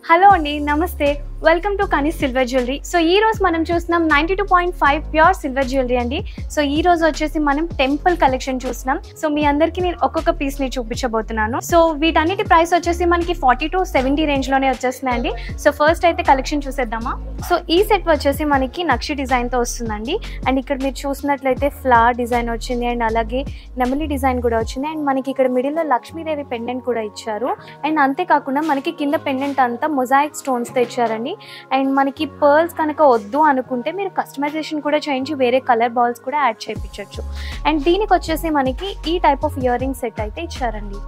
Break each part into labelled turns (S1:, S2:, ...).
S1: Hello అండి, నమస్తే. Welcome to Kanis silver jewellery. So ఈ రోజు మనం చూస్తున్నాం 92.5 ప్యూర్ సిల్వర్ జ్యువెలరీ అండి. సో ఈ రోజు వచ్చేసి మనం టెంపుల్ కలెక్షన్ చూస్తున్నాం. సో మీ అందరికీ నేను ఒక్కొక్క పీస్ ని చూపించబోతున్నాను. సో వీటన్నిటి ప్రైస్ వచ్చేసి మనకి 40 to 70 రేంజ్ లోనే వచ్చేస్తున్నాయండి. సో ఫస్ట్ అయితే కలెక్షన్ చూసేద్దామా. సో ఈ సెట్ వచ్చేసి మనకి నక్షి డిజైన్ తో వస్తుందండి. అండ్ ఇక్కడ మీరు చూసినట్లయితే ఫ్లవర్ డిజైన్ వచ్చింది అండ్ అలాగే నెమలి డిజైన్ కూడా వచ్చింది. అండ్ మనకి ఇక్కడ మిడిల్ లో లక్ష్మీదేవి పెండెంట్ కూడా ఇచ్చారు. అండ్ అంతేకాకుండా మనకి కింద పెండెంట్ అంతా మొజాయిక్ స్టోన్స్ తో ఇచ్చారండి. అండ్ మనకి పర్ల్స్ కనుక వద్దు అనుకుంటే మీరు కస్టమైజేషన్ కూడా చేయించి వేరే కలర్ బాల్స్ కూడా యాడ్ చేయించవచ్చు. అండ్ దీనికి వచ్చేసి మనకి ఈ type of ear ring set అయితే ఇచ్చారండి.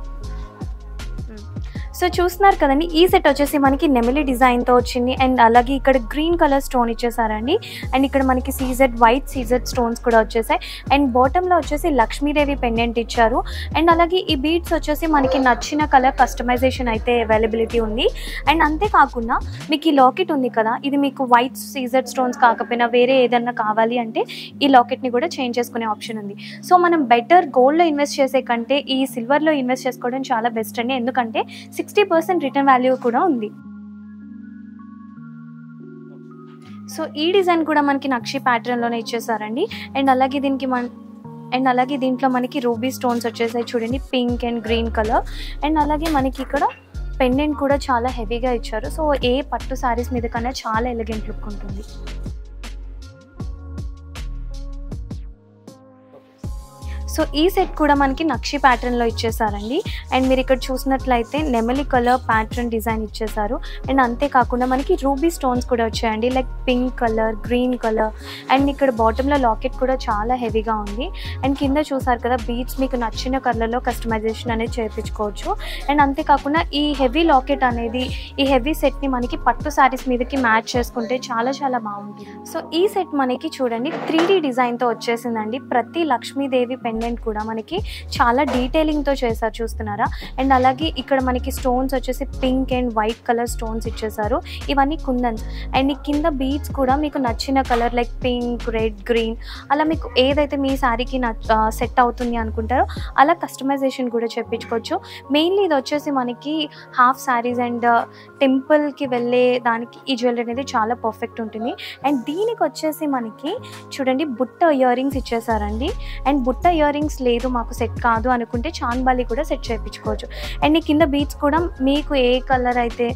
S1: సో చూస్తున్నారు కదండి, ఈ సెట్ వచ్చేసి మనకి నెమలి డిజైన్తో వచ్చింది. అండ్ అలాగే ఇక్కడ గ్రీన్ కలర్ స్టోన్ ఇచ్చేసారండి. అండ్ ఇక్కడ మనకి సీజెడ్ వైట్ సీజెడ్ స్టోన్స్ కూడా వచ్చేసాయి. అండ్ బాటంలో వచ్చేసి లక్ష్మీదేవి పెండెంట్ ఇచ్చారు. అండ్ అలాగే ఈ బీడ్స్ వచ్చేసి మనకి నచ్చిన కలర్ కస్టమైజేషన్ అయితే అవైలబిలిటీ ఉంది. అండ్ అంతేకాకుండా మీకు ఈ లాకెట్ ఉంది కదా, ఇది మీకు వైట్ సీజెడ్ స్టోన్స్ కాకపోయినా వేరే ఏదన్నా కావాలి అంటే ఈ లాకెట్ని కూడా చేంజ్ చేసుకునే ఆప్షన్ ఉంది. సో మనం బెటర్ గోల్డ్లో ఇన్వెస్ట్ చేసే కంటే ఈ సిల్వర్లో ఇన్వెస్ట్ చేసుకోవడం చాలా బెస్ట్ అండి. ఎందుకంటే 60% రిటర్న్ వాల్యూ కూడా ఉంది. సో ఈ డిజైన్ కూడా మనకి నక్షి ప్యాటర్న్లోనే ఇచ్చేసారండి. అండ్ అలాగే దీంట్లో మనకి రూబీ స్టోన్స్ వచ్చేసాయి చూడండి, pink and green colour. And అలాగే మనకి ఇక్కడ పెండెంట్ కూడా చాలా హెవీగా ఇచ్చారు. సో ఏ పట్టు శారీస్ మీద కన్నా చాలా ఎలిగెంట్ లుక్ ఉంటుంది. సో ఈ సెట్ కూడా మనకి నక్షి ప్యాటర్న్లో ఇచ్చేసారండి. అండ్ మీరు ఇక్కడ చూసినట్లయితే నెమలి కలర్ ప్యాటర్న్ డిజైన్ ఇచ్చేసారు. అండ్ అంతేకాకుండా మనకి రూబీ స్టోన్స్ కూడా వచ్చాయండి, like pink colour, green colour. And ఇక్కడ బాటంలో లాకెట్ కూడా చాలా హెవీగా ఉంది. అండ్ కింద చూసారు కదా, బీడ్స్ మీకు నచ్చిన కలర్లో కస్టమైజేషన్ అనేది చేయించుకోవచ్చు. అండ్ అంతేకాకుండా ఈ హెవీ లాకెట్ అనేది ఈ హెవీ సెట్ని మనకి పట్టు శారీస్ మీదకి మ్యాచ్ చేసుకుంటే చాలా చాలా బాగుంటుంది. సో ఈ సెట్ మనకి చూడండి 3D డిజైన్తో వచ్చేసిందండి. ప్రతి లక్ష్మీదేవి పెండెంట్ కూడా మనకి చాలా డీటెయిలింగ్తో చేశారు, చూస్తున్నారా. అండ్ అలాగే ఇక్కడ మనకి స్టోన్స్ వచ్చేసి pink and white colour stones ఇచ్చేసారు. ఇవన్నీ కుందన్స్. అండ్ ఈ కింద బీడ్స్ కూడా మీకు నచ్చిన colour like pink, red, green అలా మీకు ఏదైతే మీ శారీకి సెట్ అవుతుంది అనుకుంటారో అలా కస్టమైజేషన్ కూడా చెప్పించుకోవచ్చు. మెయిన్లీ ఇది వచ్చేసి మనకి హాఫ్ శారీస్ అండ్ టెంపుల్కి వెళ్ళే దానికి ఈ జ్యువెలరీ అనేది చాలా పర్ఫెక్ట్ ఉంటుంది. అండ్ దీనికి వచ్చేసి మనకి చూడండి బుట్ట ఇయర్ రింగ్స్ ఇచ్చేసారండి. అండ్ బుట్ట ఇయర్ రింగ్స్ లేదు మాకు సెట్ కాదు అనుకుంటే చాన్బాలి కూడా సెట్ చేయించుకోవచ్చు. అండ్ ఈ కింద బీడ్స్ కూడా మీకు ఏ కలర్ అయితే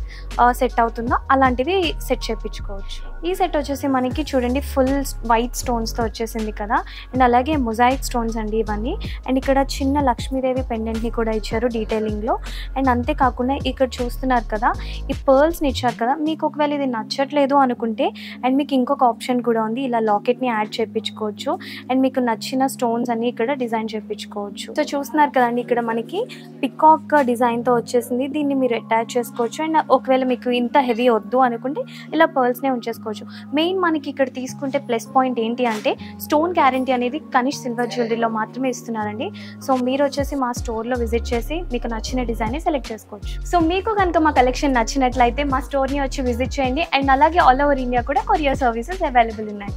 S1: సెట్ అవుతుందో అలాంటివి సెట్ చేయించుకోవచ్చు. ఈ సెట్ వచ్చేసి మనకి చూడండి ఫుల్ వైట్ స్టోన్స్తో వచ్చేసింది కదా. అండ్ అలాగే మొజాయిక్ స్టోన్స్ అండి ఇవన్నీ. అండ్ ఇక్కడ చిన్న లక్ష్మీదేవి పెండెంట్ని కూడా ఇచ్చారు డీటెయిలింగ్లో. అండ్ అంతేకాకుండా ఇక్కడ చూస్తున్నారు కదా, ఈ పర్ల్స్ని ఇచ్చారు కదా. మీకు ఒకవేళ ఇది నచ్చట్లేదు అనుకుంటే అండ్ మీకు ఇంకొక ఆప్షన్ కూడా ఉంది, ఇలా లాకెట్ని యాడ్ చేయించుకోవచ్చు. అండ్ మీకు నచ్చిన స్టోన్స్ అన్ని ఇక్కడ డిజైన్ చేయించుకోవచ్చు. సో చూస్తున్నారు కదండి, ఇక్కడ మనకి పికాక్ డిజైన్తో వచ్చేసింది. దీన్ని మీరు అటాచ్ చేసుకోవచ్చు. అండ్ ఒకవేళ మీకు ఇంత హెవీ వద్దు అనుకుంటే ఇలా పర్ల్స్నే ఉంచేసుకోవచ్చు. మెయిన్ మనకి ఇక్కడ తీసుకుంటే ప్లస్ పాయింట్ ఏంటి అంటే స్టోన్ గ్యారంటీ అనేది కనిష్ సిల్వర్ జ్యువెలరీలో మాత్రమే ఇస్తున్నారండి. సో మీరు వచ్చేసి మా స్టోర్లో విజిట్ చేసి మీకు నచ్చిన డిజైన్ని సెలెక్ట్ చేసుకోవచ్చు. సో మీకు కనుక మా కలెక్షన్ నచ్చినట్లయితే మా స్టోర్ని వచ్చి విజిట్ చేయండి. అండ్ అలాగే ఆల్ ఓవర్ ఇండియా కూడా కొరియర్ సర్వీసెస్ అవైలబుల్ ఉన్నాయి.